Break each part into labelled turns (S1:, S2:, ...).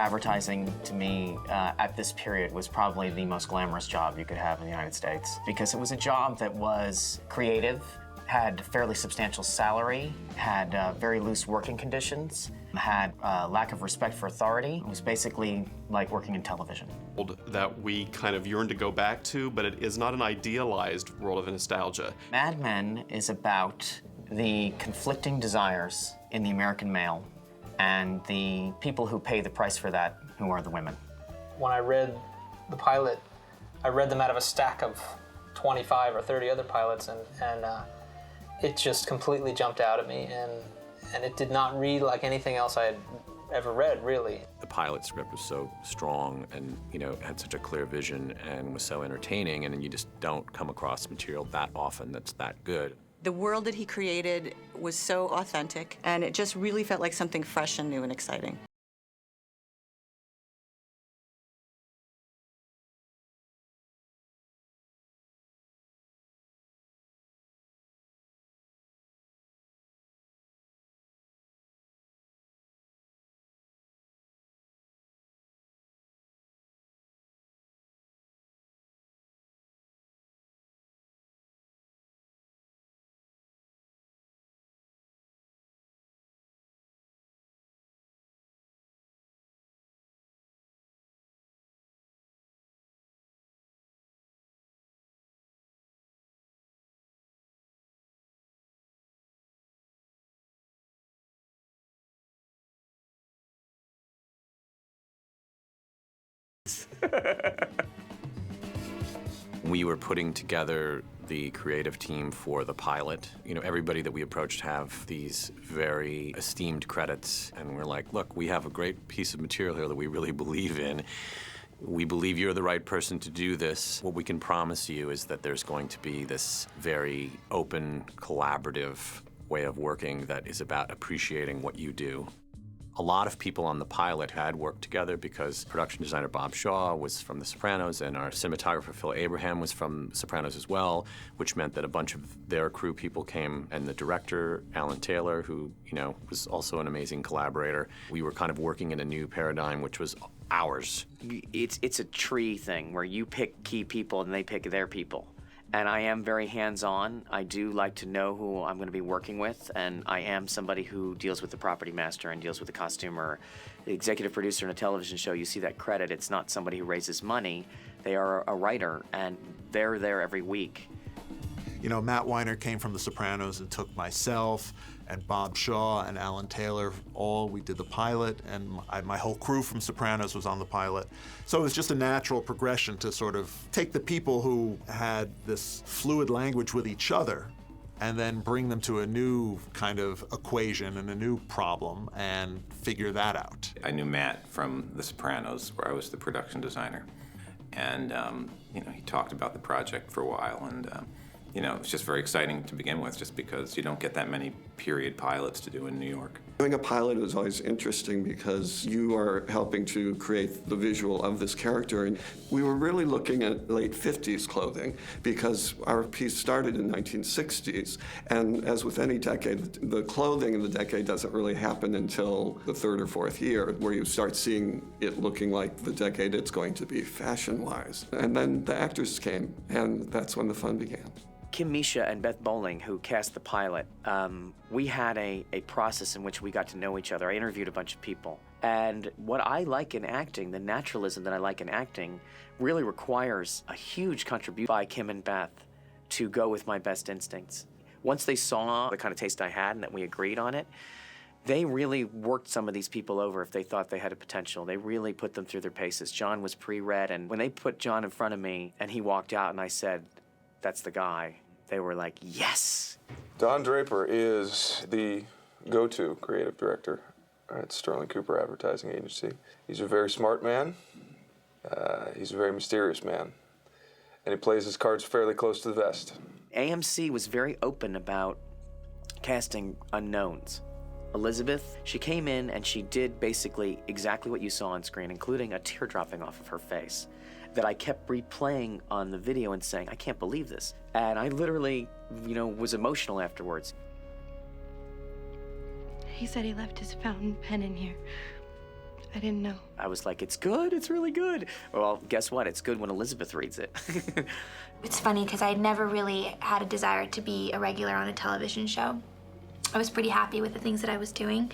S1: Advertising, to me, at this period, was probably the most glamorous job you could have in the United States, because it was a job that was creative, had fairly substantial salary, had very loose working conditions, had lack of respect for authority. It was basically like working in television.
S2: That we kind of yearn to go back to, but it is not an idealized world of nostalgia.
S1: Mad Men is about the conflicting desires in the American male and the people who pay the price for that, who are the women.
S3: When I read the pilot, I read them out of a stack of 25 or 30 other pilots, and it just completely jumped out at me, and it did not read like anything else I had ever read, really.
S4: The pilot script was so strong and, had such a clear vision and was so entertaining, and you just don't come across material that often that's that good.
S5: The world that he created was so authentic, and it just really felt like something fresh and new and exciting.
S4: We were putting together the creative team for the pilot. Everybody that we approached have these very esteemed credits, and we're like, look, we have a great piece of material here that we really believe in. We believe you're the right person to do this. What we can promise you is that there's going to be this very open, collaborative way of working that is about appreciating what you do. A lot of people on the pilot had worked together because production designer Bob Shaw was from The Sopranos, and our cinematographer Phil Abraham was from Sopranos as well, which meant that a bunch of their crew people came, and the director, Alan Taylor, who, was also an amazing collaborator. We were kind of working in a new paradigm, which was ours.
S1: It's a tree thing where you pick key people and they pick their people. And I am very hands-on. I do like to know who I'm going to be working with, and I am somebody who deals with the property master and deals with the costumer. The executive producer in a television show, you see that credit. It's not somebody who raises money. They are a writer, and they're there every week.
S6: Matt Weiner came from The Sopranos and took myself and Bob Shaw and Alan Taylor. We did the pilot, and my whole crew from Sopranos was on the pilot. So it was just a natural progression to sort of take the people who had this fluid language with each other and then bring them to a new kind of equation and a new problem and figure that out.
S7: I knew Matt from The Sopranos, where I was the production designer. And, he talked about the project for a while, and it was just very exciting to begin with, just because you don't get that many period pilots to do in New York.
S8: Doing a pilot is always interesting because you are helping to create the visual of this character. And we were really looking at late 50s clothing because our piece started in 1960s. And as with any decade, the clothing in the decade doesn't really happen until the third or fourth year, where you start seeing it looking like the decade it's going to be fashion-wise. And then the actors came, and that's when the fun began.
S1: Kim Misha and Beth Bowling, who cast the pilot, we had a process in which we got to know each other. I interviewed a bunch of people. And what I like in acting, the naturalism that I like in acting, really requires a huge contribution by Kim and Beth to go with my best instincts. Once they saw the kind of taste I had and that we agreed on it, they really worked some of these people over if they thought they had a potential. They really put them through their paces. John was pre-read, and when they put John in front of me and he walked out and I said, "That's the guy," they were like, yes.
S9: Don Draper is the go-to creative director at Sterling Cooper Advertising Agency. He's a very smart man. He's a very mysterious man. And he plays his cards fairly close to the vest.
S1: AMC was very open about casting unknowns. Elizabeth, she came in and she did basically exactly what you saw on screen, including a tear dropping off of her face that I kept replaying on the video and saying, I can't believe this. And I literally, was emotional afterwards.
S10: He said he left his fountain pen in here. I didn't know.
S1: I was like, it's good, it's really good. Well, guess what? It's good when Elizabeth reads it.
S11: It's funny because I never really had a desire to be a regular on a television show. I was pretty happy with the things that I was doing.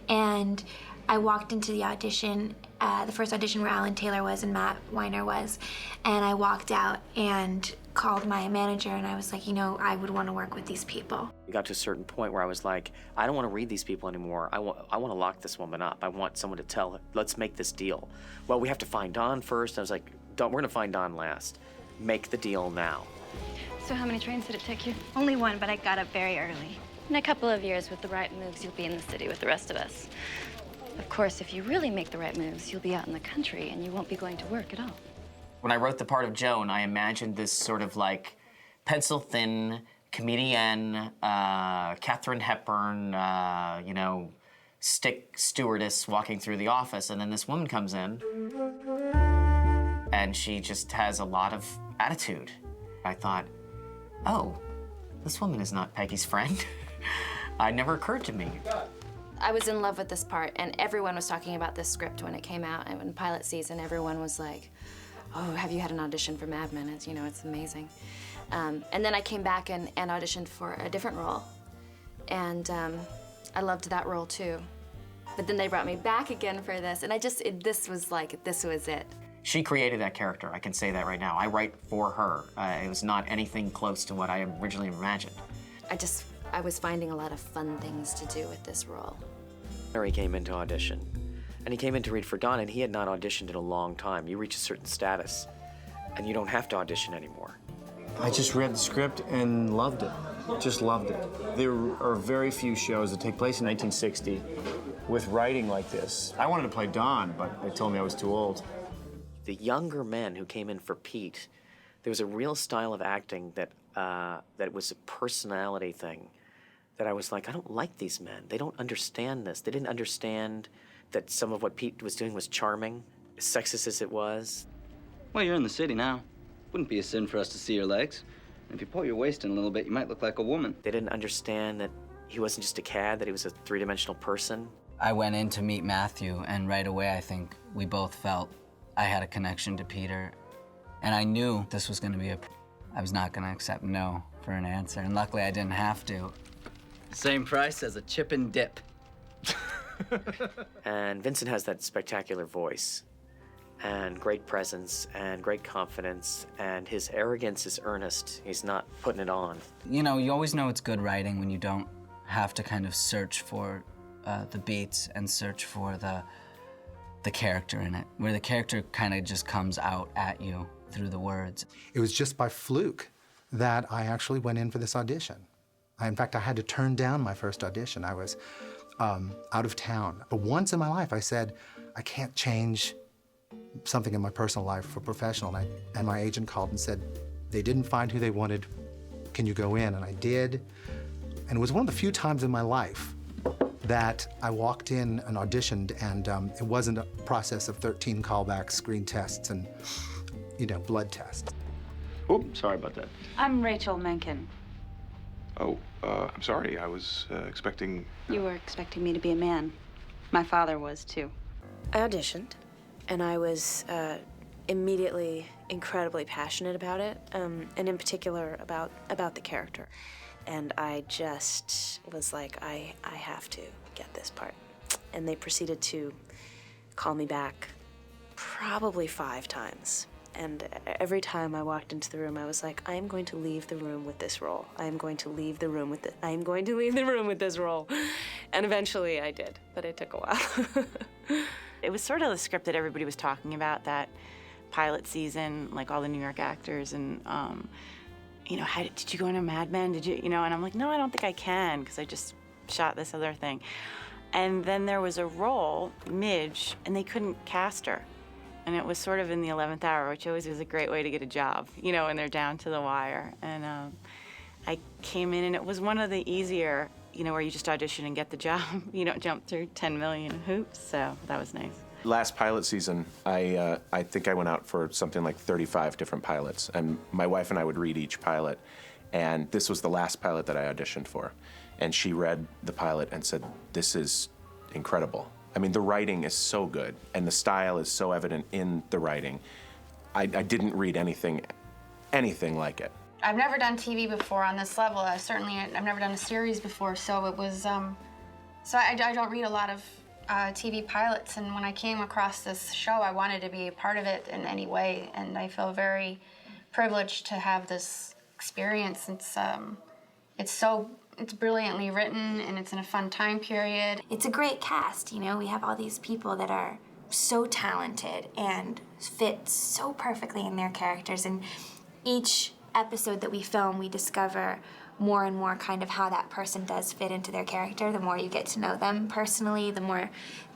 S11: And I walked into the audition, the first audition where Alan Taylor was and Matt Weiner was, and I walked out and called my manager and I was like, you know, I would want to work with these people.
S1: We got to a certain point where I was like, I don't want to read these people anymore. I want to lock this woman up. I want someone to tell her, let's make this deal. Well, we have to find Don first. I was like, we're going to find Don last. Make the deal now.
S10: So how many trains did it take you?
S12: Only one, but I got up very early.
S10: In a couple of years, with the right moves, you'll be in the city with the rest of us. Of course, if you really make the right moves, you'll be out in the country and you won't be going to work at all.
S1: When I wrote the part of Joan, I imagined this sort of like pencil-thin comedienne, Katharine Hepburn, you know, stick stewardess walking through the office, and then this woman comes in, and she just has a lot of attitude. I thought, oh, this woman is not Peggy's friend. It never occurred to me.
S13: I was in love with this part, and everyone was talking about this script when it came out, and in pilot season, everyone was like, oh, have you had an audition for Mad Men? It's, you know, it's amazing. And then I came back and auditioned for a different role, and I loved that role too. But then they brought me back again for this, and this was it.
S1: She created that character, I can say that right now. I write for her. It was not anything close to what I originally imagined.
S13: I was finding a lot of fun things to do with this role.
S1: He came in to audition, and he came in to read for Don, and he had not auditioned in a long time. You reach a certain status, and you don't have to audition anymore.
S14: I just read the script and loved it, just loved it. There are very few shows that take place in 1960 with writing like this. I wanted to play Don, but they told me I was too old.
S1: The younger men who came in for Pete, there was a real style of acting that was a personality thing, that I was like, I don't like these men. They don't understand this. They didn't understand that some of what Pete was doing was charming, sexist as it was.
S15: Well, you're in the city now. Wouldn't be a sin for us to see your legs. And if you pull your waist in a little bit, you might look like a woman.
S1: They didn't understand that he wasn't just a cad, that he was a three-dimensional person.
S16: I went in to meet Matthew, and right away I think we both felt I had a connection to Peter. And I knew this was going to be I was not going to accept no for an answer, and luckily I didn't have to.
S15: Same price as a chip and dip.
S1: And Vincent has that spectacular voice, and great presence, and great confidence, and his arrogance is earnest. He's not putting it on.
S16: You know, you always know it's good writing when you don't have to kind of search for the beats and search for the character in it, where the character kind of just comes out at you through the words.
S17: It was just by fluke that I actually went in for this audition. In fact, I had to turn down my first audition. I was out of town. But once in my life, I said, I can't change something in my personal life for professional. And my agent called and said, they didn't find who they wanted. Can you go in? And I did. And it was one of the few times in my life that I walked in and auditioned, and it wasn't a process of 13 callbacks, screen tests, and, you know, blood tests.
S15: Oh, sorry about that.
S12: I'm Rachel Menken.
S18: Oh, I'm sorry. I was expecting...
S12: You were expecting me to be a man. My father was, too.
S13: I auditioned, and I was immediately incredibly passionate about it, and in particular about the character. And I just was like, I have to get this part. And they proceeded to call me back probably 5 times. And every time I walked into the room, I was like, I am going to leave the room with this role. I am going to leave the room with it. I am going to leave the room with this role. And eventually I did, but it took a while.
S19: It was sort of the script that everybody was talking about, that pilot season, like all the New York actors, and you know, did you go into Mad Men? Did you know? And I'm like, no, I don't think I can, because I just shot this other thing. And then there was a role, Midge, and they couldn't cast her. And it was sort of in the 11th hour, which always is a great way to get a job, you know, when they're down to the wire. And I came in, and it was one of the easier, you know, where you just audition and get the job. You don't jump through 10 million hoops, so that was nice.
S20: Last pilot season, I think I went out for something like 35 different pilots, and my wife and I would read each pilot, and this was the last pilot that I auditioned for. And she read the pilot and said, this is incredible. I mean, the writing is so good, and the style is so evident in the writing. I didn't read anything like it.
S21: I've never done TV before on this level. I've never done a series before, so it was, so I don't read a lot of TV pilots, and when I came across this show, I wanted to be a part of it in any way, and I feel very privileged to have this experience. It's brilliantly written, and it's in a fun time period.
S11: It's a great cast, you know. We have all these people that are so talented and fit so perfectly in their characters, and each episode that we film, we discover more and more kind of how that person does fit into their character. The more you get to know them personally, the more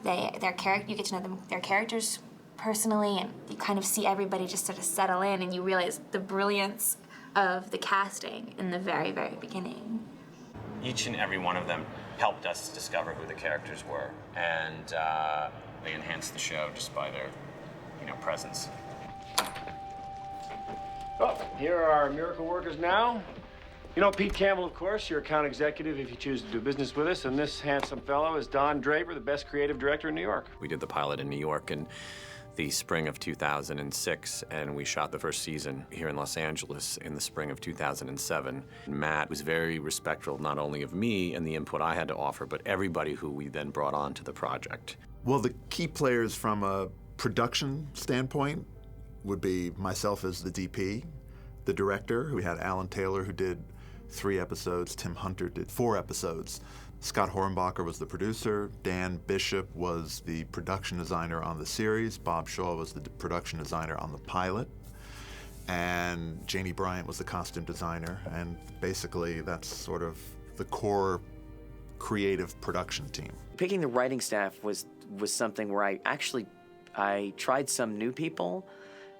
S11: you get to know their characters personally, and you kind of see everybody just sort of settle in, and you realize the brilliance of the casting in the very, very beginning.
S4: Each and every one of them helped us discover who the characters were, and they enhanced the show just by their, presence.
S14: Oh, here are our miracle workers now. You know Pete Campbell, of course, your account executive if you choose to do business with us, and this handsome fellow is Don Draper, the best creative director in New York.
S4: We did the pilot in New York in the spring of 2006, and we shot the first season here in Los Angeles in the spring of 2007. Matt was very respectful not only of me and the input I had to offer, but everybody who we then brought on to the project.
S6: Well, the key players from a production standpoint would be myself as the DP, the director. We had Alan Taylor, who did 3 episodes. Tim Hunter did 4 episodes. Scott Hornbacher was the producer. Dan Bishop was the production designer on the series. Bob Shaw was the production designer on the pilot. And Janie Bryant was the costume designer. And basically, that's sort of the core creative production team.
S1: Picking the writing staff was something where I tried some new people,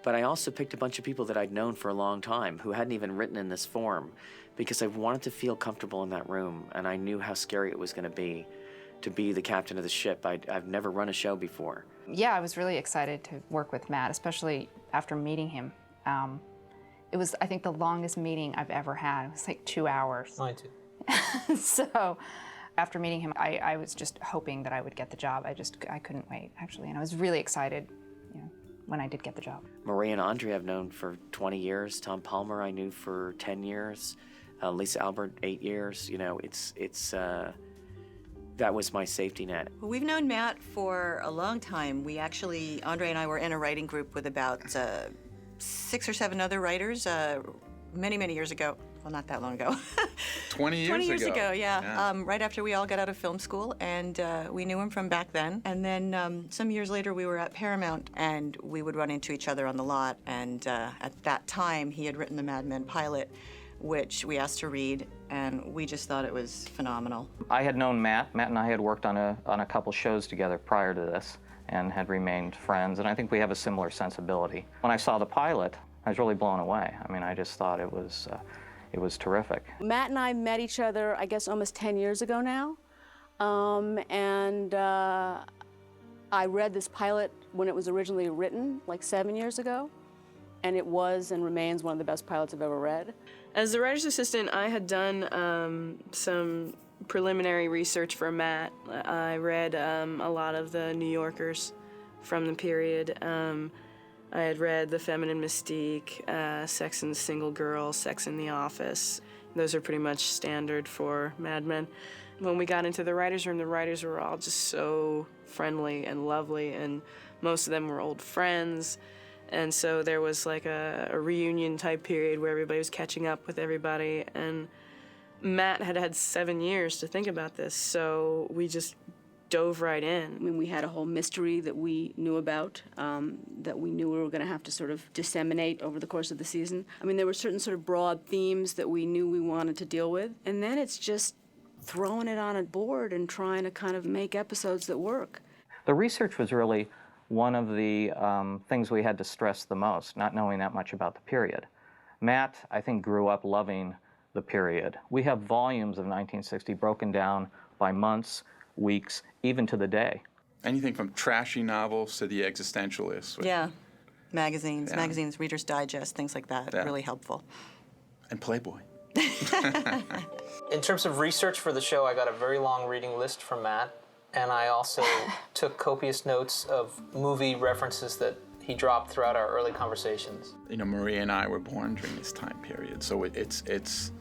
S1: but I also picked a bunch of people that I'd known for a long time who hadn't even written in this form, because I wanted to feel comfortable in that room, and I knew how scary it was going to be the captain of the ship. I've never run a show before.
S22: Yeah, I was really excited to work with Matt, especially after meeting him. It was, I think, the longest meeting I've ever had. It was like 2 hours.
S3: Mine too.
S22: So after meeting him, I was just hoping that I would get the job. I couldn't wait, actually, and I was really excited when I did get the job.
S1: Marie and Andre I've known for 20 years. Tom Palmer I knew for 10 years. Lisa Albert, 8 years. That was my safety net.
S5: Well, we've known Matt for a long time. Andre and I were in a writing group with about 6 or 7 other writers many, many years ago. Well, not that long ago.
S23: 20 years ago.
S5: 20 years ago, yeah. Right after we all got out of film school, and we knew him from back then. And then some years later, we were at Paramount, and we would run into each other on the lot. And at that time, he had written the Mad Men pilot, which we asked to read, and we just thought it was phenomenal.
S24: I had known Matt. Matt and I had worked on a couple shows together prior to this and had remained friends, and I think we have a similar sensibility. When I saw the pilot, I was really blown away. I mean, I just thought it was terrific.
S25: Matt and I met each other, I guess, almost 10 years ago now, and I read this pilot when it was originally written, like 7 years ago, and it was and remains one of the best pilots I've ever read.
S26: As the writer's assistant, I had done some preliminary research for Matt. I read a lot of the New Yorkers from the period. I had read The Feminine Mystique, Sex and the Single Girl, Sex in the Office. Those are pretty much standard for Mad Men. When we got into the writers' room, the writers were all just so friendly and lovely, and most of them were old friends. And so there was like a reunion type period where everybody was catching up with everybody. And Matt had 7 years to think about this, so we just dove right in.
S25: I mean, we had a whole mystery that we knew about, that we knew we were going to have to sort of disseminate over the course of the season. I mean, there were certain sort of broad themes that we knew we wanted to deal with, and then it's just throwing it on a board and trying to kind of make episodes that work.
S24: The research was really one of the things we had to stress the most, not knowing that much about the period. Matt, I think, grew up loving the period. We have volumes of 1960 broken down by months, weeks, even to the day.
S23: Anything from trashy novels to the existentialists.
S5: Yeah, magazines, Reader's Digest, things like that, really helpful.
S23: And Playboy.
S3: In terms of research for the show, I got a very long reading list from Matt, and I also took copious notes of movie references that he dropped throughout our early conversations.
S23: You know, Maria and I were born during this time period, so it's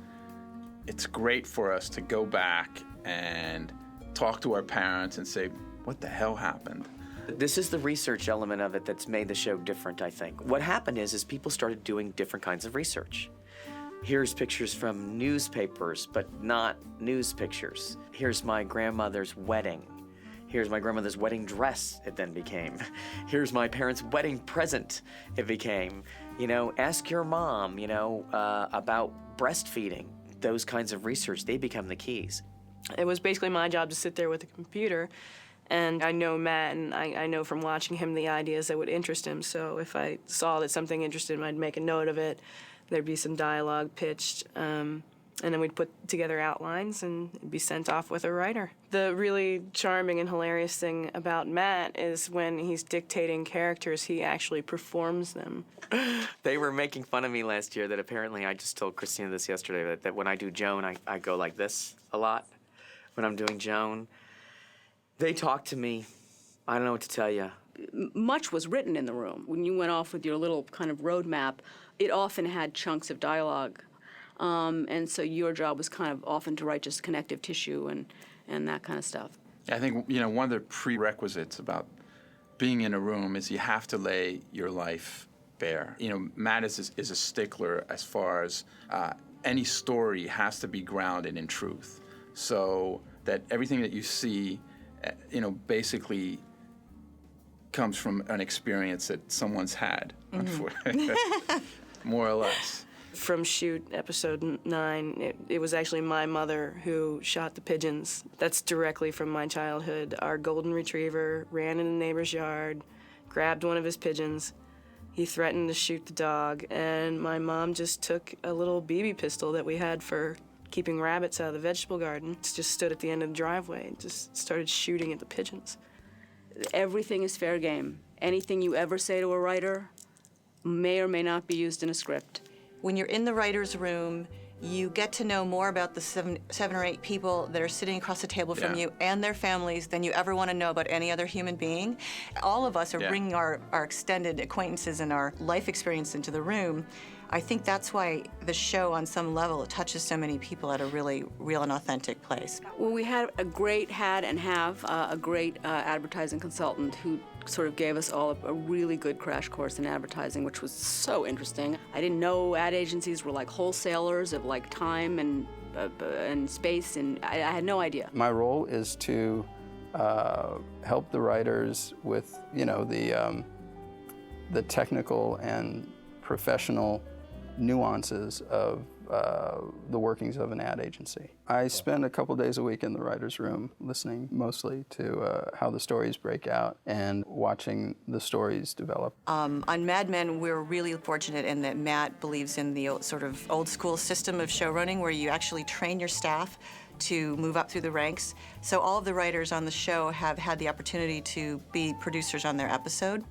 S23: great for us to go back and talk to our parents and say, what the hell happened?
S1: This is the research element of it that's made the show different, I think. What happened is people started doing different kinds of research. Here's pictures from newspapers, but not news pictures. Here's my grandmother's wedding. Here's my grandmother's wedding dress, it then became. Here's my parents' wedding present, it became. You know, ask your mom, you know, about breastfeeding. Those kinds of research, they become the keys.
S26: It was basically my job to sit there with the computer, and I know Matt, and I know from watching him the ideas that would interest him, so if I saw that something interested him, I'd make a note of it. There'd be some dialogue pitched, and then we'd put together outlines and it'd be sent off with a writer. The really charming and hilarious thing about Matt is when he's dictating characters, he actually performs them.
S1: They were making fun of me last year that apparently, I just told Christina this yesterday, that when I do Joan, I go like this a lot when I'm doing Joan. They talk to me. I don't know what to tell you.
S25: Much was written in the room. When you went off with your little kind of roadmap, it often had chunks of dialogue. And so your job was kind of often to write just connective tissue and that kind of stuff.
S23: I think, you know, one of the prerequisites about being in a room is you have to lay your life bare. You know, Matt is a stickler as far as any story has to be grounded in truth. So that everything that you see, you know, basically comes from an experience that someone's had, more or less.
S26: From shoot episode 9, it was actually my mother who shot the pigeons. That's directly from my childhood. Our golden retriever ran in the neighbor's yard, grabbed one of his pigeons. He threatened to shoot the dog, and my mom just took a little BB pistol that we had for keeping rabbits out of the vegetable garden, just stood at the end of the driveway and just started shooting at the pigeons.
S25: Everything is fair game. Anything you ever say to a writer may or may not be used in a script.
S5: When you're in the writer's room, you get to know more about the seven or eight people that are sitting across the table from you and their families than you ever want to know about any other human being. All of us are bringing our extended acquaintances and our life experience into the room. I think that's why the show, on some level, it touches so many people at a really real and authentic place.
S25: Well, we had a great advertising consultant who sort of gave us all a really good crash course in advertising, which was so interesting. I didn't know ad agencies were like wholesalers of like time and space, and I had no idea.
S2: My role is to help the writers with, you know, the technical and professional nuances of the workings of an ad agency. I spend a couple days a week in the writer's room listening mostly to how the stories break out and watching the stories develop.
S5: On Mad Men, we're really fortunate in that Matt believes in the sort of old school system of show running where you actually train your staff to move up through the ranks. So all of the writers on the show have had the opportunity to be producers on their episode.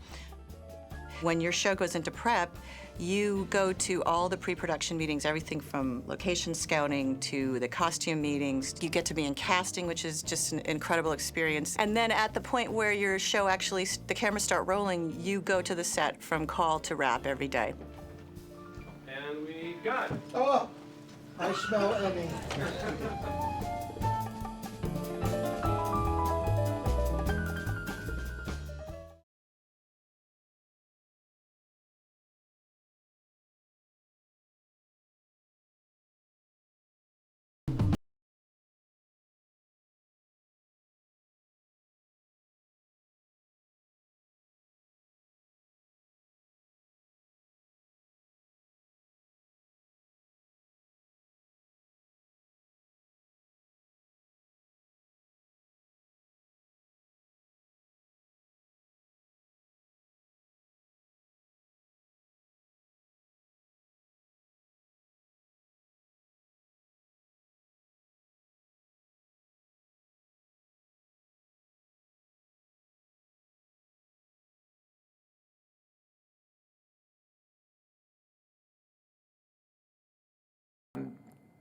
S5: When your show goes into prep, you go to all the pre-production meetings, everything from location scouting to the costume meetings. You get to be in casting, which is just an incredible experience. And then at the point where your show actually, the cameras start rolling, you go to the set from call to wrap every day.
S23: And we got it.
S7: Oh, I smell Emmy.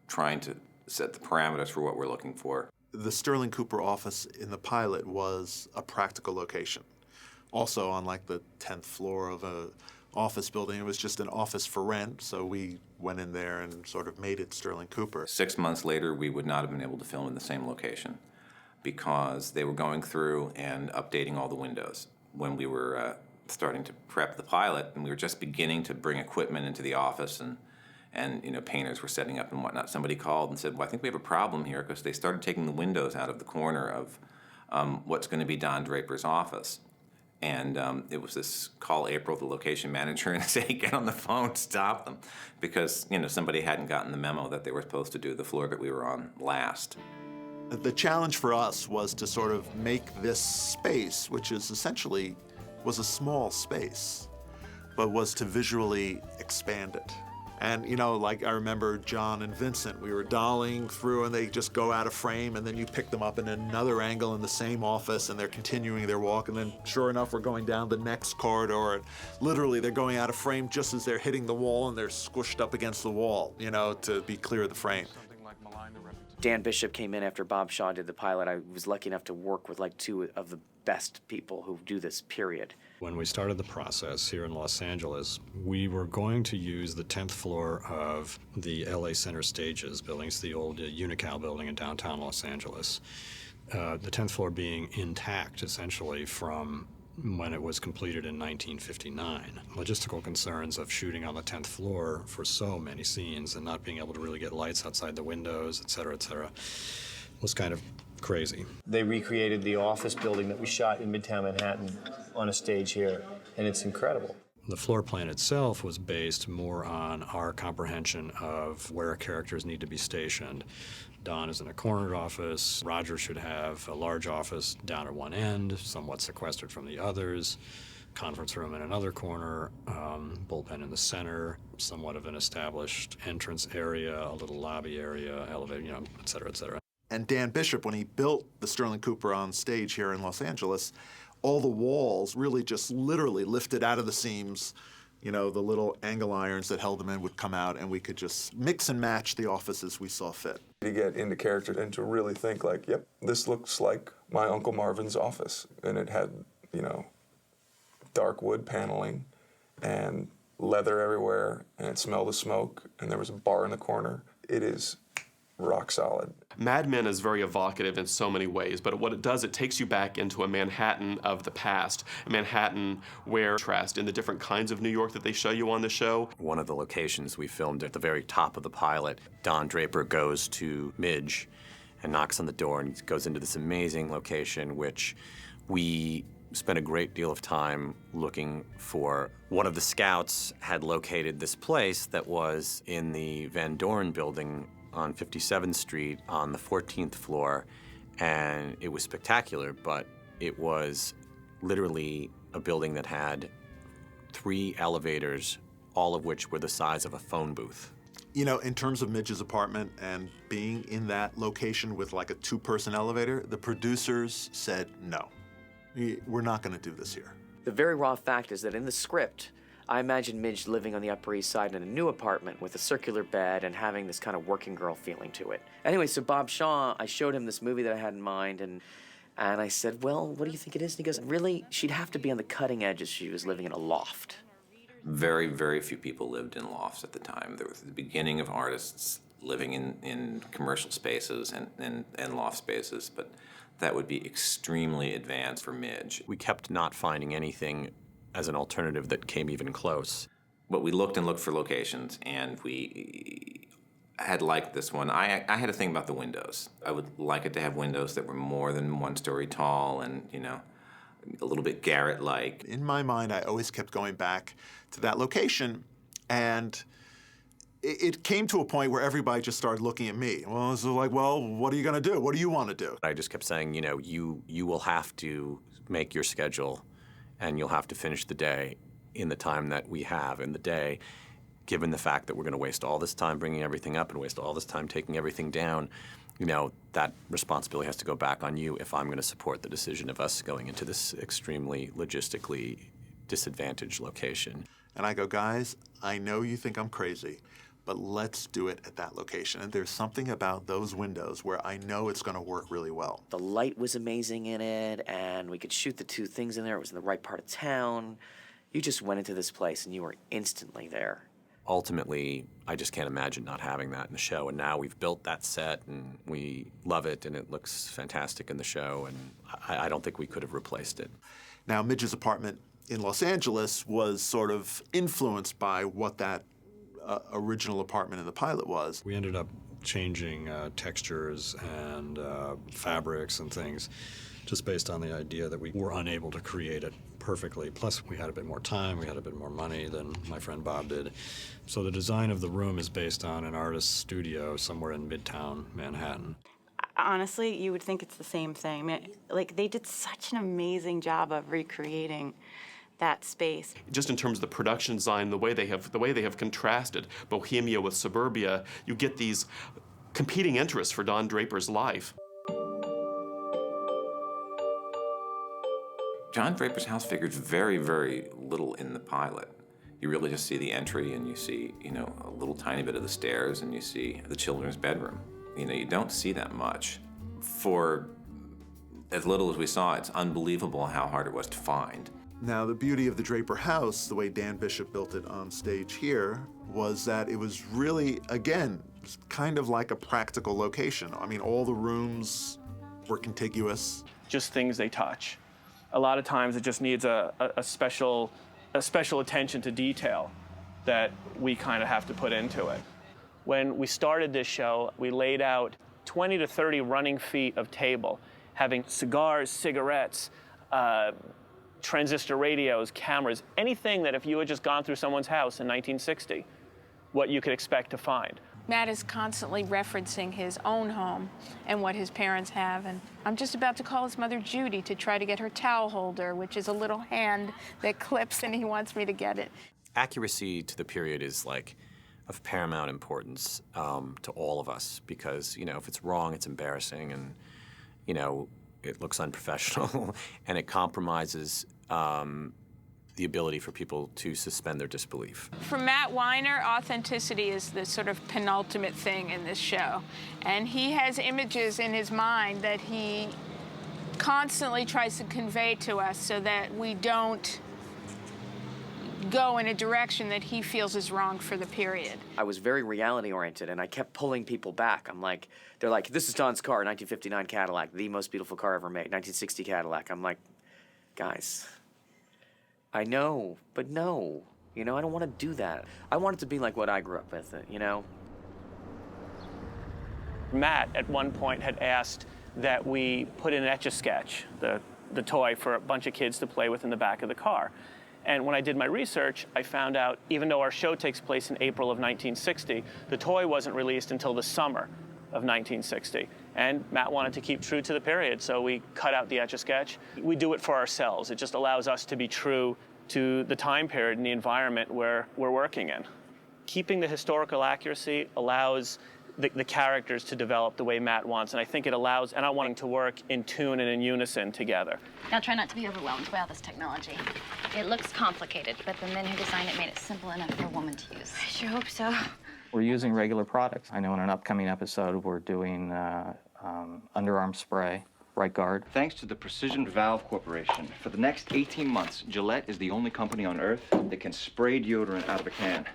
S8: Trying to set the parameters for what we're looking for.
S6: The Sterling Cooper office in the pilot was a practical location. Also on like the 10th floor of a office building. It was just an office for rent, so we went in there and sort of made it Sterling Cooper.
S8: 6 months later, we would not have been able to film in the same location because they were going through and updating all the windows. When we were starting to prep the pilot, and we were just beginning to bring equipment into the office, and you know, painters were setting up and whatnot, somebody called and said, well, I think we have a problem here, because they started taking the windows out of the corner of what's going to be Don Draper's office. And it was this call April, the location manager, and say, get on the phone, stop them. Because, you know, somebody hadn't gotten the memo that they were supposed to do the floor that we were on last.
S6: The challenge for us was to sort of make this space, which is essentially was a small space, but was to visually expand it. And, you know, like I remember John and Vincent, we were dollying through and they just go out of frame, and then you pick them up in another angle in the same office and they're continuing their walk, and then sure enough, we're going down the next corridor, and literally they're going out of frame just as they're hitting the wall, and they're squished up against the wall, you know, to be clear of the frame.
S1: Dan Bishop came in after Bob Shaw did the pilot. I was lucky enough to work with like 2 of the best people who do this, period.
S9: When we started the process here in Los Angeles, we were going to use the 10th floor of the LA Center Stages buildings, the old Unical building in downtown Los Angeles. The 10th floor being intact, essentially, from when it was completed in 1959. Logistical concerns of shooting on the 10th floor for so many scenes and not being able to really get lights outside the windows, et cetera, was kind of crazy.
S14: They recreated the office building that we shot in Midtown Manhattan on a stage here, and it's incredible.
S9: The floor plan itself was based more on our comprehension of where characters need to be stationed. Don is in a cornered office. Roger should have a large office down at one end, somewhat sequestered from the others. Conference room in another corner, bullpen in the center, somewhat of an established entrance area, a little lobby area, elevator, you know, et cetera, et cetera.
S6: And Dan Bishop, when he built the Sterling Cooper on stage here in Los Angeles, all the walls really just literally lifted out of the seams. You know, the little angle irons that held them in would come out, and we could just mix and match the offices we saw fit.
S18: To get into character and to really think like, yep, this looks like my Uncle Marvin's office. And it had, you know, dark wood paneling and leather everywhere, and it smelled of smoke, and there was a bar in the corner. It is rock solid.
S10: Mad Men is very evocative in so many ways, but what it does, it takes you back into a Manhattan of the past, a Manhattan where contrast in the different kinds of New York that they show you on the show.
S4: One of the locations we filmed at the very top of the pilot, Don Draper goes to Midge and knocks on the door and goes into this amazing location, which we spent a great deal of time looking for. One of the scouts had located this place that was in the Van Doren building on 57th Street on the 14th floor, and it was spectacular, but it was literally a building that had 3 elevators, all of which were the size of a phone booth.
S6: You know, in terms of Midge's apartment and being in that location with like a 2-person elevator, the producers said, no, we're not gonna do this here.
S1: The very raw fact is that in the script, I imagined Midge living on the Upper East Side in a new apartment with a circular bed and having this kind of working girl feeling to it. Anyway, so Bob Shaw, I showed him this movie that I had in mind, and I said, well, what do you think it is? And he goes, really, she'd have to be on the cutting edge if she was living in a loft.
S8: Very, very few people lived in lofts at the time. There was the beginning of artists living in commercial spaces and loft spaces, but that would be extremely advanced for Midge.
S4: We kept not finding anything as an alternative that came even close.
S8: But we looked and looked for locations, and we had liked this one. I had a thing about the windows. I would like it to have windows that were more than 1 story tall and, you know, a little bit Garrett-like.
S6: In my mind, I always kept going back to that location, and it came to a point where everybody just started looking at me. Well, it was like, well, what are you gonna do? What do you want to do?
S4: I just kept saying, you know, you will have to make your schedule, and you'll have to finish the day in the time that we have in the day, given the fact that we're going to waste all this time bringing everything up and waste all this time taking everything down. You know, that responsibility has to go back on you if I'm going to support the decision of us going into this extremely logistically disadvantaged location.
S6: And I go, guys, I know you think I'm crazy, but let's do it at that location. And there's something about those windows where I know it's going to work really well.
S1: The light was amazing in it, and we could shoot the two things in there. It was in the right part of town. You just went into this place, and you were instantly there.
S4: Ultimately, I just can't imagine not having that in the show. And now we've built that set, and we love it, and it looks fantastic in the show, and I don't think we could have replaced it.
S6: Now, Midge's apartment in Los Angeles was sort of influenced by what that original apartment in the pilot was.
S9: We ended up changing textures and fabrics and things just based on the idea that we were unable to create it perfectly. Plus, we had a bit more time, we had a bit more money than my friend Bob did. So the design of the room is based on an artist's studio somewhere in Midtown Manhattan.
S12: Honestly, you would think it's the same thing. I mean, like, they did such an amazing job of recreating that space.
S10: Just in terms of the production design, the way they have contrasted Bohemia with suburbia, you get these competing interests for Don Draper's life.
S8: John Draper's house figures very, very little in the pilot. You really just see the entry, and you see, a little tiny bit of the stairs, and you see the children's bedroom. You don't see that much. For as little as we saw, it's unbelievable how hard it was to find.
S6: Now, the beauty of the Draper house, the way Dan Bishop built it on stage here, was that it was really, again, kind of like a practical location. I mean, all the rooms were contiguous.
S13: Just things they touch. A lot of times it just needs a special attention to detail that we kind of have to put into it. When we started this show, we laid out 20 to 30 running feet of table, having cigars, cigarettes, transistor radios, cameras, anything that if you had just gone through someone's house in 1960, what you could expect to find.
S15: Matt is constantly referencing his own home and what his parents have, and I'm just about to call his mother Judy to try to get her towel holder, which is a little hand that clips, and he wants me to get it.
S4: Accuracy to the period is like of paramount importance to all of us because, if it's wrong, it's embarrassing and, it looks unprofessional and it compromises the ability for people to suspend their disbelief.
S15: For Matt Weiner, authenticity is the sort of penultimate thing in this show. And he has images in his mind that he constantly tries to convey to us so that we don't go in a direction that he feels is wrong for the period.
S1: I was very reality-oriented, and I kept pulling people back. They're like, this is Don's car, 1959 Cadillac, the most beautiful car ever made, 1960 Cadillac. I'm like, guys, I know, but no. I don't want to do that. I want it to be like what I grew up with,
S13: Matt, at one point, had asked that we put in an Etch-a-Sketch, the toy for a bunch of kids to play with in the back of the car. And when I did my research, I found out, even though our show takes place in April of 1960, the toy wasn't released until the summer of 1960. And Matt wanted to keep true to the period, so we cut out the Etch-a-Sketch. We do it for ourselves. It just allows us to be true to the time period and the environment where we're working in. Keeping the historical accuracy allows the characters to develop the way Matt wants, and I think it allows, and I want them to work in tune and in unison together.
S16: Now try not to be overwhelmed by all this technology. It looks complicated, but the men who designed it made it simple enough for a woman to use. I sure hope so.
S24: We're using regular products. I know in an upcoming episode we're doing underarm spray, right guard.
S17: Thanks to the Precision Valve Corporation, for the next 18 months, Gillette is the only company on Earth that can spray deodorant out of a can.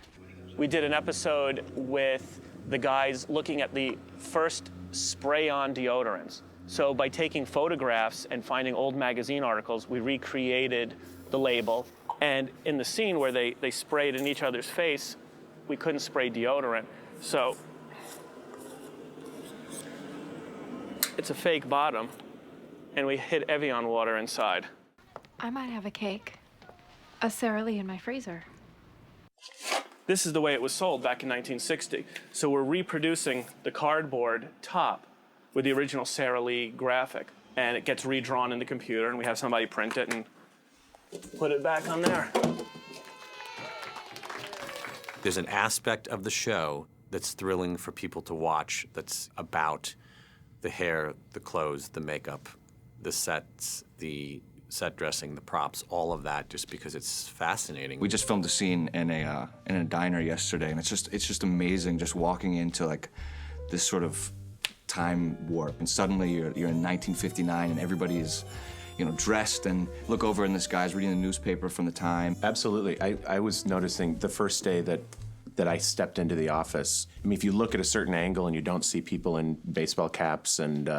S13: We did an episode with the guys looking at the first spray-on deodorants. So by taking photographs and finding old magazine articles, we recreated the label. And in the scene where they sprayed in each other's face, we couldn't spray deodorant. So it's a fake bottom, and we hid Evian water inside.
S19: I might have a cake. A Sara Lee in my freezer.
S13: This is the way it was sold back in 1960. So we're reproducing the cardboard top with the original Sara Lee graphic. And it gets redrawn in the computer, and we have somebody print it and put it back on there.
S4: There's an aspect of the show that's thrilling for people to watch that's about the hair, the clothes, the makeup, the sets, the set dressing, the props, all of that, just because it's fascinating.
S17: We just filmed a scene in a diner yesterday, and it's just amazing just walking into like this sort of time warp, and suddenly you're in 1959 and everybody's dressed, and look over and this guy's reading the newspaper from the time.
S3: Absolutely. I was noticing the first day that I stepped into the office. I mean, if you look at a certain angle and you don't see people in baseball caps and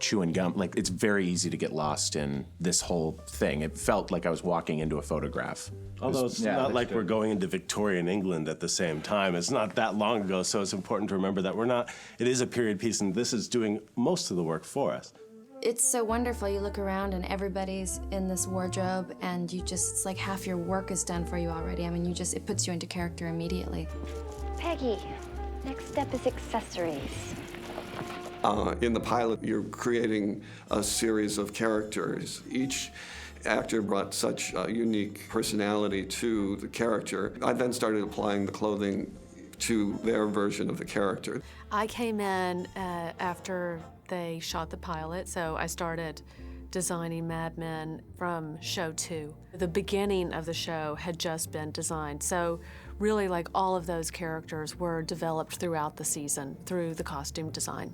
S3: chewing gum, like, it's very easy to get lost in this whole thing. It felt like I was walking into a photograph.
S11: Although it's not like we're going into Victorian England at the same time. It's not that long ago, so it's important to remember that it is a period piece, and this is doing most of the work for us.
S20: It's so wonderful. You look around and everybody's in this wardrobe, and it's like half your work is done for you already. I mean, it puts you into character immediately.
S21: Peggy, next step is accessories.
S22: In the pilot, you're creating a series of characters. Each actor brought such a unique personality to the character. I then started applying the clothing to their version of the character.
S26: I came in after they shot the pilot, so I started designing Mad Men from show 2. The beginning of the show had just been designed, so really like all of those characters were developed throughout the season through the costume design.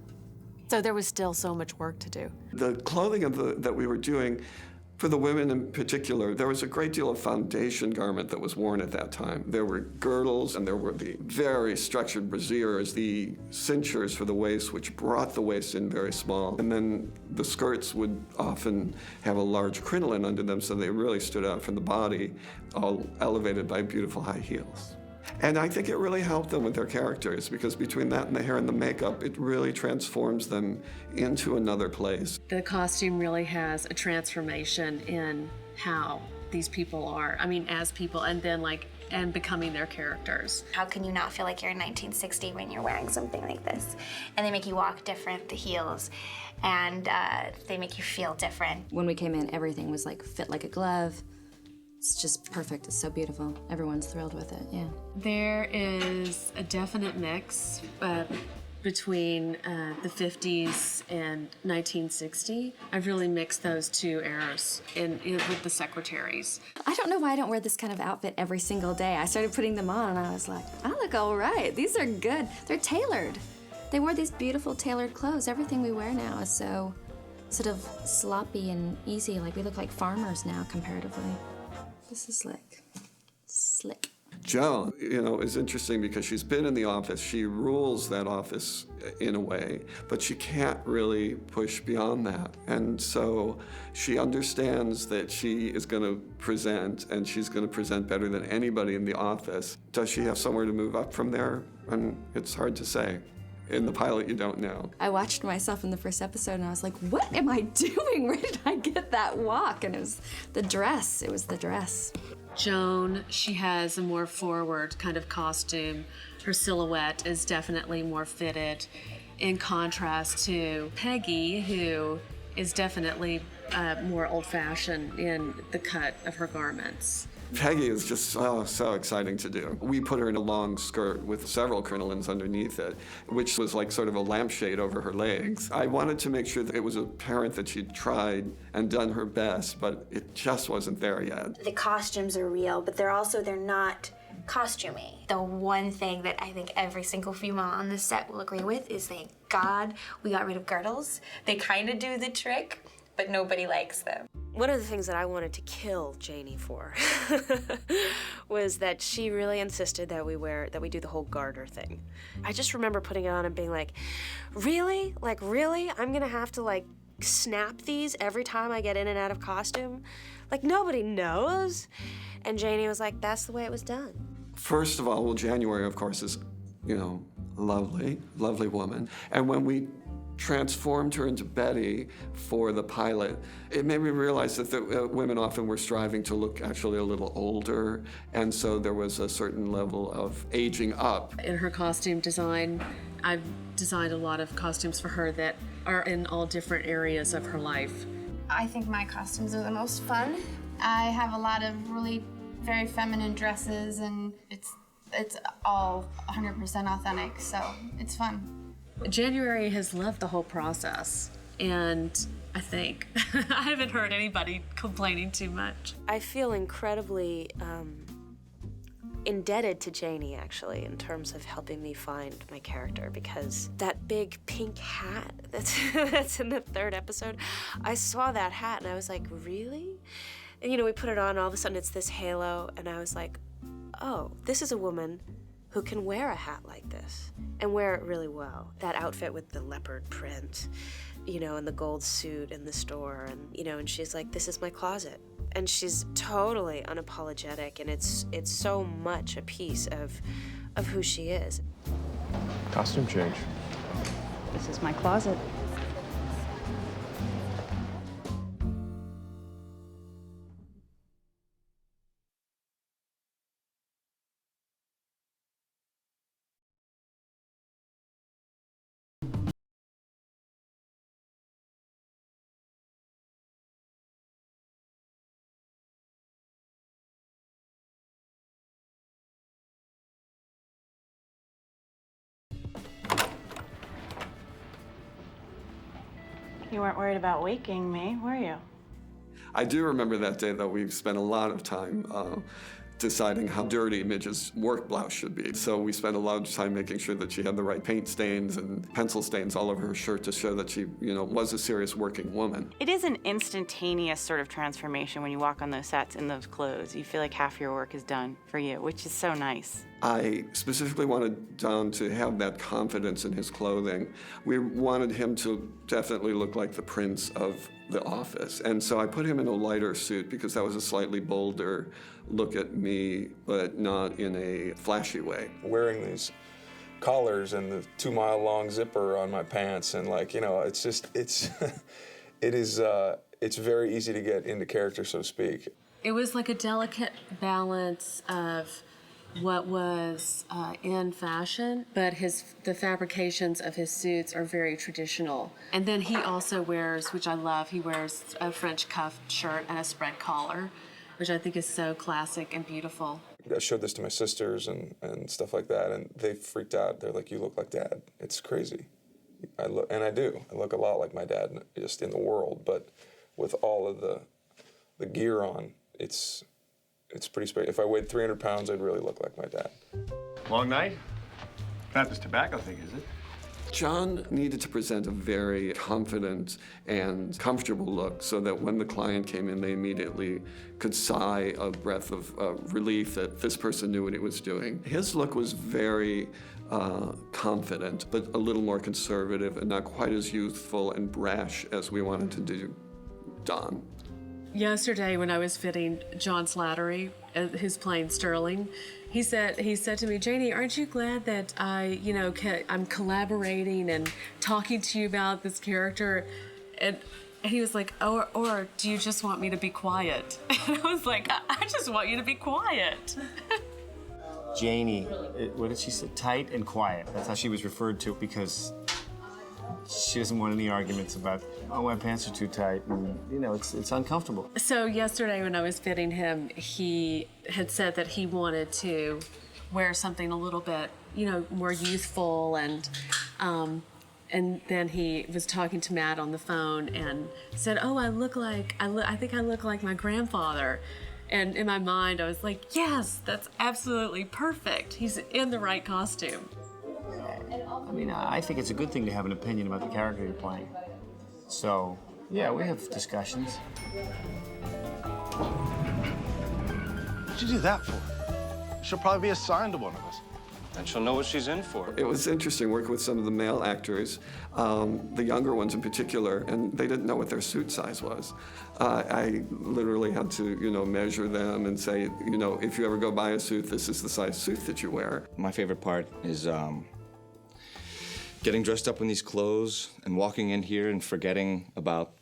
S26: So there was still so much work to do.
S22: The clothing that we were doing, for the women in particular, there was a great deal of foundation garment that was worn at that time. There were girdles, and there were the very structured brassieres, the cinchers for the waist, which brought the waist in very small. And then the skirts would often have a large crinoline under them, so they really stood out from the body, all elevated by beautiful high heels. And I think it really helped them with their characters, because between that and the hair and the makeup, it really transforms them into another place.
S26: The costume really has a transformation in how these people are. I mean, as people, and then and becoming their characters.
S27: How can you not feel like you're in 1960 when you're wearing something like this? And they make you walk different, the heels, and they make you feel different.
S20: When we came in, everything was fit like a glove. It's just perfect. It's so beautiful. Everyone's thrilled with it, yeah.
S26: There is a definite mix between the 50s and 1960. I've really mixed those two eras with the secretaries.
S20: I don't know why I don't wear this kind of outfit every single day. I started putting them on and I was like, I look all right. These are good. They're tailored. They wore these beautiful tailored clothes. Everything we wear now is so sort of sloppy and easy. Like, we look like farmers now comparatively. This is slick.
S22: Jo, is interesting because she's been in the office. She rules that office in a way, but she can't really push beyond that. And so she understands that she is going to present, and she's going to present better than anybody in the office. Does she have somewhere to move up from there? And it's hard to say. In the pilot, you don't know.
S20: I watched myself in the first episode and I was like, what am I doing? Where did I get that walk? And it was the dress. It was the dress.
S26: Joan, she has a more forward kind of costume. Her silhouette is definitely more fitted, in contrast to Peggy, who is definitely more old-fashioned in the cut of her garments.
S22: Peggy is just so exciting to do. We put her in a long skirt with several crinolines underneath it, which was like sort of a lampshade over her legs. I wanted to make sure that it was apparent that she'd tried and done her best, but it just wasn't there yet.
S27: The costumes are real, but they're not costumey. The one thing that I think every single female on this set will agree with is, thank God we got rid of girdles. They kind of do the trick, but nobody likes them.
S28: One of the things that I wanted to kill Janie for was that she really insisted that we do the whole garter thing. I just remember putting it on and being like, really? Like, really? I'm gonna have to snap these every time I get in and out of costume? Like, nobody knows. And Janie was like, that's the way it was done.
S22: First of all, January, of course, is, lovely woman. And when we transformed her into Betty for the pilot, it made me realize that the women often were striving to look actually a little older, and so there was a certain level of aging up.
S26: In her costume design, I've designed a lot of costumes for her that are in all different areas of her life.
S29: I think my costumes are the most fun. I have a lot of really very feminine dresses, and it's all 100% authentic, so it's fun.
S26: January has loved the whole process, and I think I haven't heard anybody complaining too much.
S28: I feel incredibly indebted to Janie, actually, in terms of helping me find my character, because that big pink hat that's in the 3rd episode, I saw that hat and I was like, really? And we put it on, and all of a sudden it's this halo, and I was like, oh, this is a woman who can wear a hat like this and wear it really well. That outfit with the leopard print, and the gold suit in the store, and she's like, this is my closet. And she's totally unapologetic, and it's so much a piece of who she is.
S3: Costume change.
S2: This is my closet. You weren't worried about waking me, were you?
S22: I do remember that day that we spent a lot of time deciding how dirty Midge's work blouse should be. So we spent a lot of time making sure that she had the right paint stains and pencil stains all over her shirt to show that she, was a serious working woman.
S2: It is an instantaneous sort of transformation when you walk on those sets in those clothes. You feel like half your work is done for you, which is so nice.
S22: I specifically wanted Don to have that confidence in his clothing. We wanted him to definitely look like the prince of the office. And so I put him in a lighter suit because that was a slightly bolder look at me, but not in a flashy way.
S5: Wearing these collars and the 2-mile-long zipper on my pants, and it's just, it's very easy to get into character, so to speak.
S26: It was like a delicate balance of what was in fashion, but the fabrications of his suits are very traditional. And then he also wears, which I love, he wears a French cuffed shirt and a spread collar, which I think is so classic and beautiful.
S5: I showed this to my sisters and stuff like that, and they freaked out. They're like, you look like Dad. It's crazy. And I do. I look a lot like my dad, just in the world, but with all of the gear on, it's pretty special. If I weighed 300 pounds, I'd really look like my dad.
S7: Long night? Not this tobacco thing, is it?
S22: John needed to present a very confident and comfortable look so that when the client came in, they immediately could sigh a breath of relief that this person knew what he was doing. His look was very confident, but a little more conservative and not quite as youthful and brash as we wanted to do Don.
S26: Yesterday, when I was fitting John Slattery, who's playing Sterling, he said to me, Janie, aren't you glad that I'm collaborating and talking to you about this character? And he was like, or do you just want me to be quiet? And I was like, I just want you to be quiet.
S7: Janie, what did she say? Tight and quiet. That's how she was referred to, because she doesn't want any arguments about, oh, my pants are too tight, and it's uncomfortable.
S26: So yesterday when I was fitting him, he had said that he wanted to wear something a little bit, more youthful, and then he was talking to Matt on the phone and said, oh, I think I look like my grandfather. And in my mind, I was like, yes, that's absolutely perfect. He's in the right costume.
S7: I mean, I think it's a good thing to have an opinion about the character you're playing. So, yeah, we have discussions.
S9: What'd you do that for? She'll probably be assigned to one of us.
S7: And she'll know what she's in for.
S22: It was interesting working with some of the male actors, the younger ones in particular, and they didn't know what their suit size was. I literally had to, measure them and say, if you ever go buy a suit, this is the size suit that you wear.
S17: My favorite part is getting dressed up in these clothes and walking in here and forgetting about,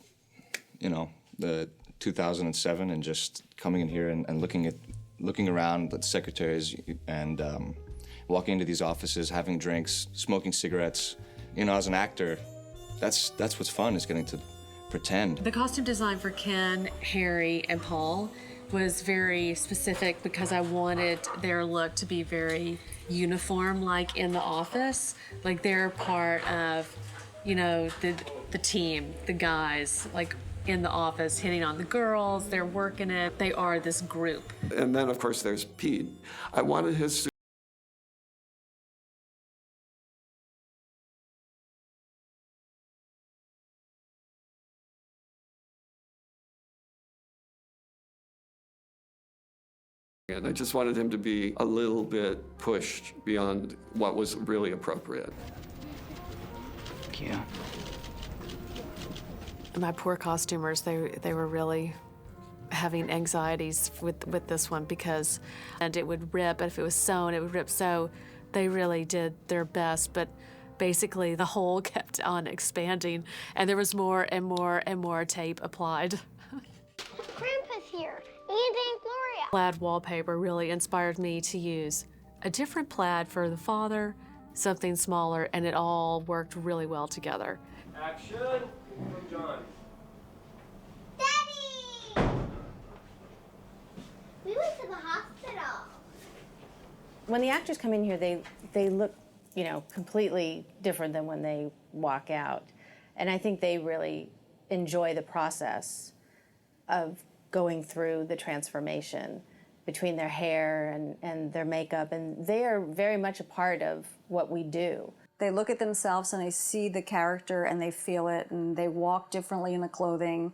S17: the 2007 and just coming in here and looking around at the secretaries and walking into these offices, having drinks, smoking cigarettes. As an actor, that's what's fun, is getting to pretend.
S26: The costume design for Ken, Harry, and Paul was very specific because I wanted their look to be very uniform, like in the office. Like they're part of, the team, the guys, like in the office, hitting on the girls, they're working it. They are this group.
S22: And then, of course, there's Pete. I wanted his and I just wanted him to be a little bit pushed beyond what was really appropriate.
S24: Thank you.
S26: My poor costumers, they were really having anxieties with this one because it would rip. If it was sewn, it would rip. So they really did their best, but basically the hole kept on expanding and there was more and more and more tape applied.
S21: Grandpa's here, and Aunt Gloria.
S26: Plaid wallpaper really inspired me to use a different plaid for the father, something smaller, and it all worked really well together.
S6: Action! John.
S21: Daddy! We went to the hospital.
S8: When the actors come in here, they look, you know, completely different than when they walk out. And I think they really enjoy the process of going through the transformation between their hair and their makeup, and they are very much a part of what we do.
S10: They look at themselves and they see the character and they feel it, and they walk differently in the clothing.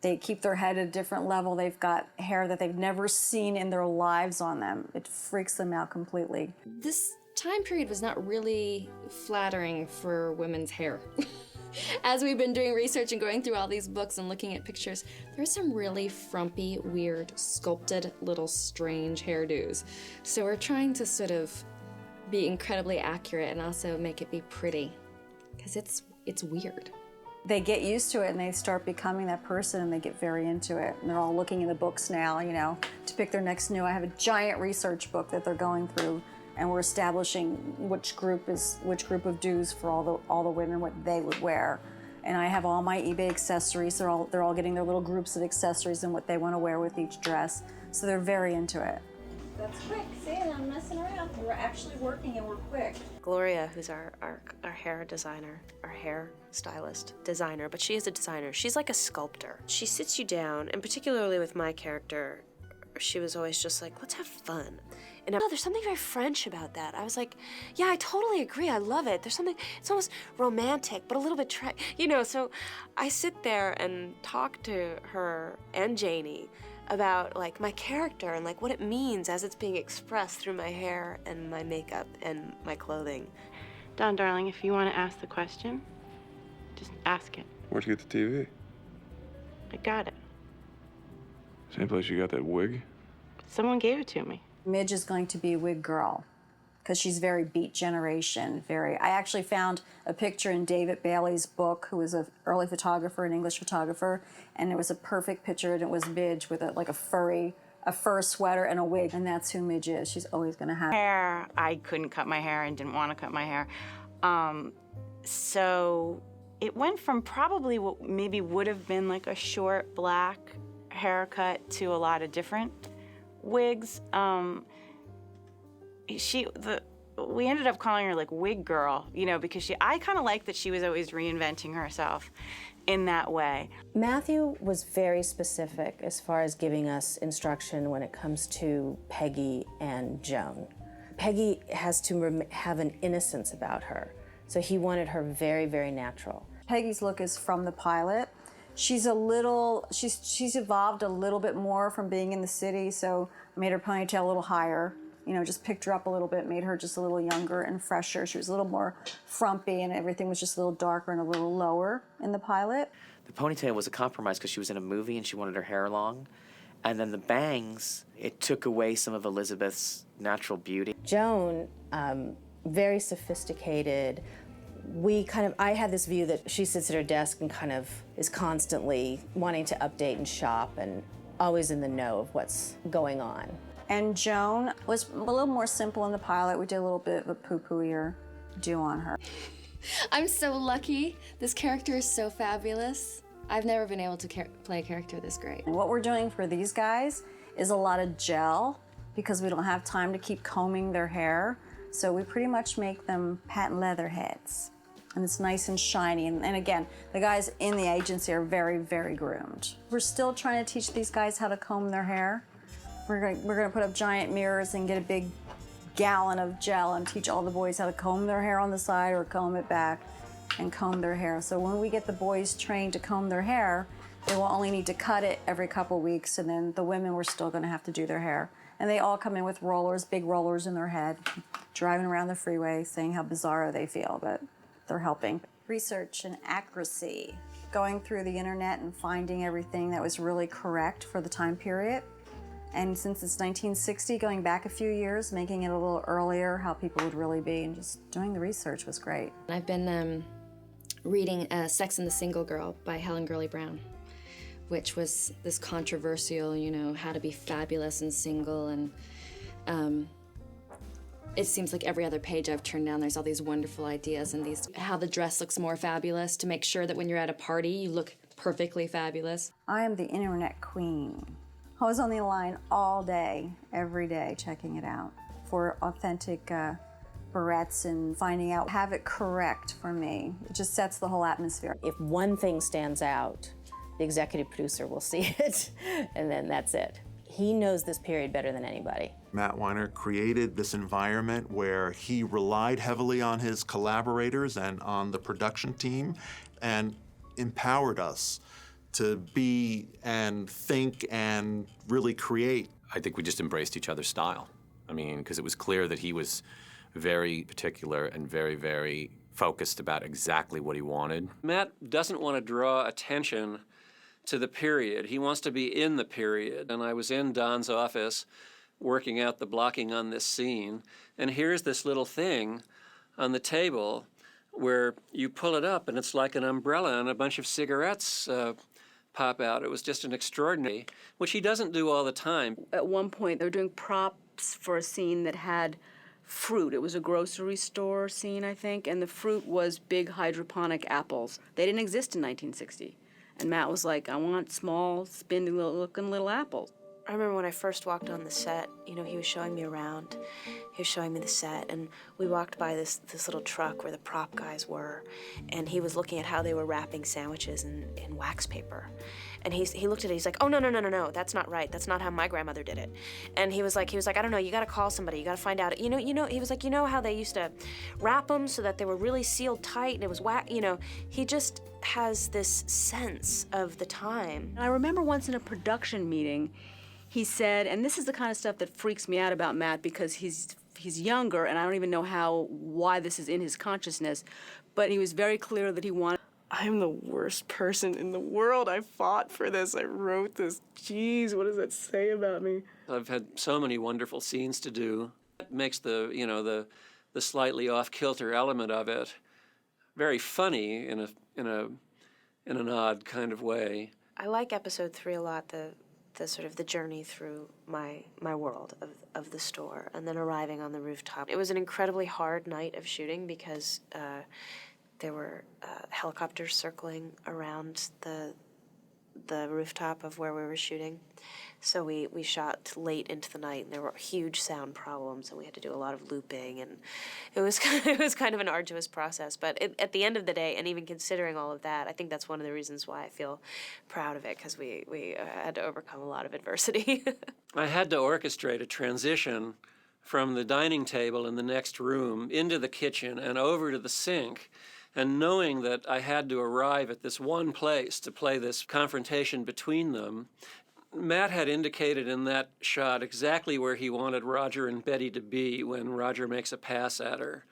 S10: They keep their head at a different level. They've got hair that they've never seen in their lives on them. It freaks them out completely.
S20: This time period was not really flattering for women's hair. As we've been doing research and going through all these books and looking at pictures, there's some really frumpy, weird, sculpted, little strange hairdos. So we're trying to sort of be incredibly accurate and also make it be pretty, because it's weird.
S10: They get used to it and they start becoming that person and they get very into it. And they're all looking in the books now, you know, to pick their next new. I have a giant research book that they're going through, and we're establishing which group of dues for all the women, what they would wear. And I have all my eBay accessories. They're all getting their little groups of accessories and what they want to wear with each dress. So they're very into it. That's quick. See, I'm messing around. We're actually working and we're quick.
S28: Gloria, who's our hair designer, our hair stylist, designer, but she is a designer. She's like a sculptor. She sits you down, and particularly with my character, she was always just like, let's have fun. And there's something very French about that. I was like, yeah, I totally agree. I love it. There's something, it's almost romantic, but a little bit, so I sit there and talk to her and Janie about like my character and like what it means as it's being expressed through my hair and my makeup and my clothing.
S2: Don, darling, if you want to ask the question, just ask it.
S5: Where'd you get the TV?
S2: I got it.
S5: Same place you got that wig?
S2: Someone gave it to me.
S10: Midge is going to be a wig girl because she's very Beat Generation. I actually found a picture in David Bailey's book, who was an early photographer, an English photographer, and it was a perfect picture, and it was Midge with a fur sweater and a wig, and that's who Midge is. She's always going to have
S2: hair. I couldn't cut my hair and didn't want to cut my hair. So it went from probably what maybe would have been like a short black haircut to a lot of different wigs. We ended up calling her like wig girl, you know, because I kind of liked that she was always reinventing herself in that way.
S8: Matthew was very specific as far as giving us instruction when it comes to Peggy and Joan. Peggy has to have an innocence about her, so he wanted her very, very natural.
S10: Peggy's look is from the pilot. She's evolved a little bit more from being in the city, so I made her ponytail a little higher, you know, just picked her up a little bit, made her just a little younger and fresher. She was a little more frumpy, and everything was just a little darker and a little lower in the pilot.
S1: The ponytail was a compromise because she was in a movie and she wanted her hair long. And then the bangs, it took away some of Elizabeth's natural beauty.
S8: Joan, very sophisticated. I had this view that she sits at her desk and kind of is constantly wanting to update and shop and always in the know of what's going on.
S10: And Joan was a little more simple in the pilot. We did a little bit of a poo-pooier do on her.
S20: I'm so lucky. This character is so fabulous. I've never been able to play a character this great.
S10: And what we're doing for these guys is a lot of gel because we don't have time to keep combing their hair. So we pretty much make them patent leather heads. and it's nice and shiny. And again, the guys in the agency are very, very groomed. We're still trying to teach these guys how to comb their hair. We're gonna put up giant mirrors and get a big gallon of gel and teach all the boys how to comb their hair on the side or comb it back and comb their hair. So when we get the boys trained to comb their hair, they will only need to cut it every couple weeks, and then the women were still gonna have to do their hair. And they all come in with rollers, big rollers in their head, driving around the freeway saying how bizarro they feel, but they're helping. Research and accuracy, going through the internet and finding everything that was really correct for the time period. And since it's 1960, going back a few years, making it a little earlier, how people would really be, and just doing the research was great.
S20: I've been reading Sex and the Single Girl by Helen Gurley Brown, which was this controversial, you know, how to be fabulous and single. And it seems like every other page I've turned down, there's all these wonderful ideas and these, how the dress looks more fabulous to make sure that when you're at a party, you look perfectly fabulous.
S10: I am the internet queen. I was on the line all day, every day, checking it out for authentic barrettes and finding out, have it correct for me. It just sets the whole atmosphere.
S8: If one thing stands out, the executive producer will see it, and then that's it. He knows this period better than anybody.
S12: Matt Weiner created this environment where he relied heavily on his collaborators and on the production team and empowered us to be and think and really create.
S4: I think we just embraced each other's style. I mean, because it was clear that he was very particular and very, very focused about exactly what he wanted.
S13: Matt doesn't want to draw attention to the period. He wants to be in the period. And I was in Don's office working out the blocking on this scene, and here's this little thing on the table where you pull it up and it's like an umbrella and a bunch of cigarettes pop out. It was just an extraordinary, which he doesn't do all the time.
S2: At one point, they were doing props for a scene that had fruit. It was a grocery store scene, I think, and the fruit was big hydroponic apples. They didn't exist in 1960. And Matt was like, I want small, spindly-looking little apples.
S28: I remember when I first walked on the set, you know, he was showing me around. He was showing me the set, and we walked by this little truck where the prop guys were, and he was looking at how they were wrapping sandwiches in wax paper. And he looked at it, he's like, oh, no, that's not right. That's not how my grandmother did it. And he was like, I don't know, you gotta call somebody, you gotta find out. You know, he was like, you know how they used to wrap them so that they were really sealed tight and it was you know, he just has this sense of the time.
S2: And I remember once in a production meeting, he said, and this is the kind of stuff that freaks me out about Matt because he's younger and I don't even know why this is in his consciousness, but he was very clear that he wanted. I'm the worst person in the world. I fought for this. I wrote this. Jeez, what does that say about me?
S13: I've had so many wonderful scenes to do. It makes the, you know, the slightly off-kilter element of it very funny in an odd kind of way.
S28: I like episode 3 a lot, the sort of the journey through my world of the store and then arriving on the rooftop. It was an incredibly hard night of shooting because there were helicopters circling around the rooftop of where we were shooting. So we shot late into the night, and there were huge sound problems, and we had to do a lot of looping, and it was kind of an arduous process. But at the end of the day, and even considering all of that, I think that's one of the reasons why I feel proud of it, because we had to overcome a lot of adversity.
S13: I had to orchestrate a transition from the dining table in the next room into the kitchen and over to the sink. And knowing that I had to arrive at this one place to play this confrontation between them, Matt had indicated in that shot exactly where he wanted Roger and Betty to be when Roger makes a pass at her.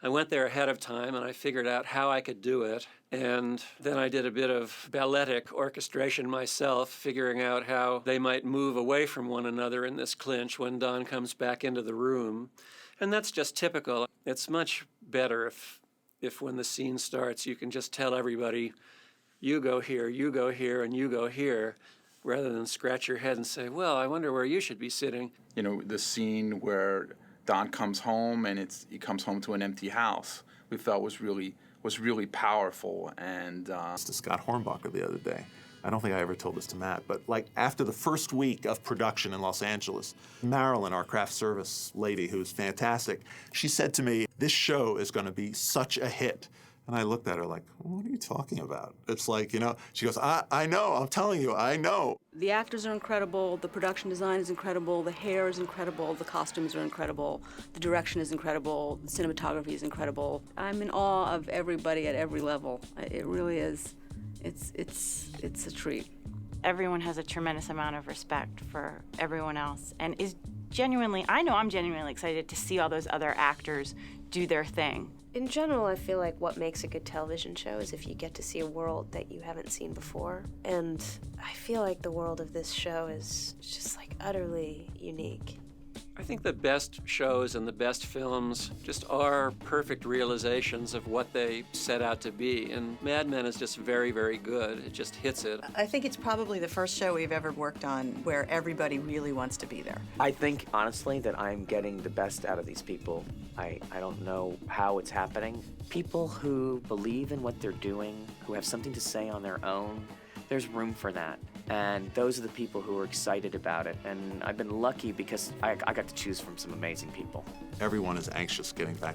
S13: I went there ahead of time and I figured out how I could do it. And then I did a bit of balletic orchestration myself, figuring out how they might move away from one another in this clinch when Don comes back into the room. And that's just typical. It's much better if when the scene starts, you can just tell everybody, you go here, and you go here, rather than scratch your head and say, well, I wonder where you should be sitting.
S14: You know, the scene where Don comes home and he comes home to an empty house, we felt was really powerful. And
S12: to Scott Hornbacher the other day. I don't think I ever told this to Matt, but like after the first week of production in Los Angeles, Marilyn, our craft service lady, who's fantastic, she said to me, this show is going to be such a hit And I looked at her like, what are you talking about? It's like, you know, she goes, I know, I'm telling you, I know.
S2: The actors are incredible, the production design is incredible, the hair is incredible, the costumes are incredible, the direction is incredible, the cinematography is incredible. I'm in awe of everybody at every level. It really is. It's a treat.
S11: Everyone has a tremendous amount of respect for everyone else and is genuinely, I know I'm genuinely excited to see all those other actors do their thing.
S28: In general, I feel like what makes a good television show is if you get to see a world that you haven't seen before. And I feel like the world of this show is just like utterly unique.
S13: I think the best shows and the best films just are perfect realizations of what they set out to be. And Mad Men is just very, very good. It just hits it.
S15: I think it's probably the first show we've ever worked on where everybody really wants to be there.
S1: I think, honestly, that I'm getting the best out of these people. I don't know how it's happening. People who believe in what they're doing, who have something to say on their own, there's room for that. And those are the people who are excited about it. And I've been lucky because I got to choose from some amazing people.
S12: Everyone is anxious getting back